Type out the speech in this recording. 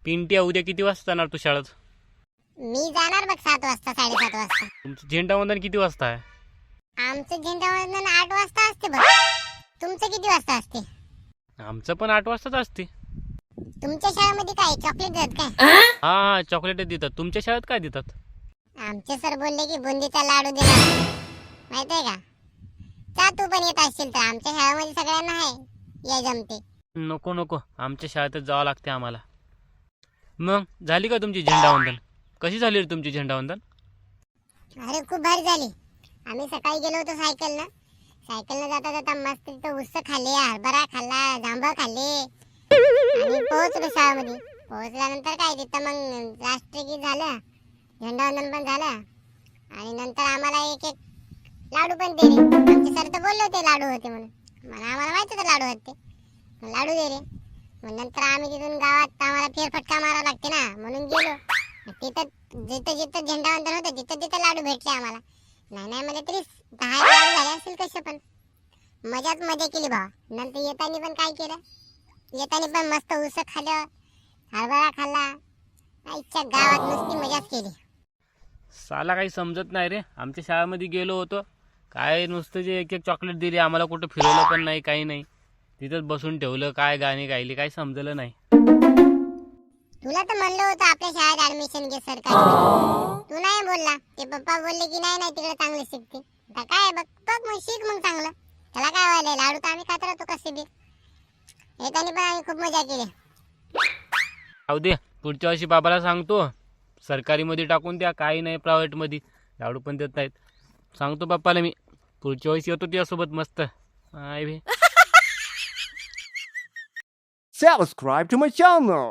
पिंट्या, उद्या किती वाजता जाणार तू शाळेत? मी जाणार बघ 7 वाजता 7:30 वाजता. तुमचं झेंडावंदन किती वाजता आहे? आमचं झेंडावंदन 8 वाजता असते बघ. तुमचं किती वाजता असते? आमचं पण 8 वाजताच असते. तुमच्या शाळेमध्ये काय चॉकलेट देतात काय? हा, चॉकलेट देतात. तुमच्या शाळेत काय देतात? आमचे सर बोलले की बुंदीचा लाडू देणार, माहितीये का? जा तू पण येत असशील तर, आमच्या शाळेमध्ये सगळ्यांना आहे या जमते. नको नको, आमच्या शाळेतच जावं लागते आम्हाला. मग झाली का तुमची झेंडावंदन? कशी झाली रे तुमची झेंडावंदन? अरे खूप भारी झाली. आम्ही सकाळी गेलो होतो सायकलनं जाता जाता मस्त तिथं उस्स खाल्ले, हरभरा खाल्ला, जांभळ खाल्ले आणि पोहोचलो शाळेमध्ये. पोहोचल्यानंतर काय तिथं मग राष्ट्रगीत झालं, झेंडावंदन पण झालं आणि नंतर आम्हाला एक एक लाडू पण दिले. आमचे सर तर बोलले होते लाडू होते म्हणून, आम्हाला माहिती होतं लाडू होते. लाडू दिले. मग नंतर आम्ही तिथून गावात आम्हाला फेरफटका मारावा लागते ना, म्हणून गेलो. तिथं जिथं जिथं झेंडावंदन होतं तिथं तिथं लाडू भेटले आम्हाला. नाही म्हणजे तरी 10 लाडू झाले असतील कसे पण. मजाच मजा केली भावा. नंतर येतानी पण काय केलं, येतानी पण मस्त उस खाल्लं, हरभरा खाल्ला. आईच्या गावात नुसती मजाच केली. साला काही समजत नाही रे. आमच्या शाळेमध्ये गेलो होतो, काय नुसतं जे एक एक चॉकलेट दिली आम्हाला, कुठं फिरवलं पण नाही, काही नाही. तिथंच बसून ठेवलं, काय गाणी गायली काही समजलं नाही. तुला तर म्हणलं होतं आपल्या शाळेत ऍडमिशन घे सरकारी. तू नाही बोलला. ते पप्पा बोलले की नाही तिकडे चांगले शिकते. आता काय बघ बघ मग शिक मग चांगलं. त्याला काय व्हायला, लाडू तर आम्ही खात राहतो कसे बी. येतानी पण आम्ही खूप मजा केली. जाऊ दे, पुढच्या वर्षी बाबाला सांगतो सरकारीमध्ये टाकून द्या, काही नाही प्रायव्हेटमध्ये. लाडू पण देत नाहीत. सांगतो पप्पाला मी, पुढच्या वर्षी येतो तुझ्यासोबत मस्त. Subscribe to my channel.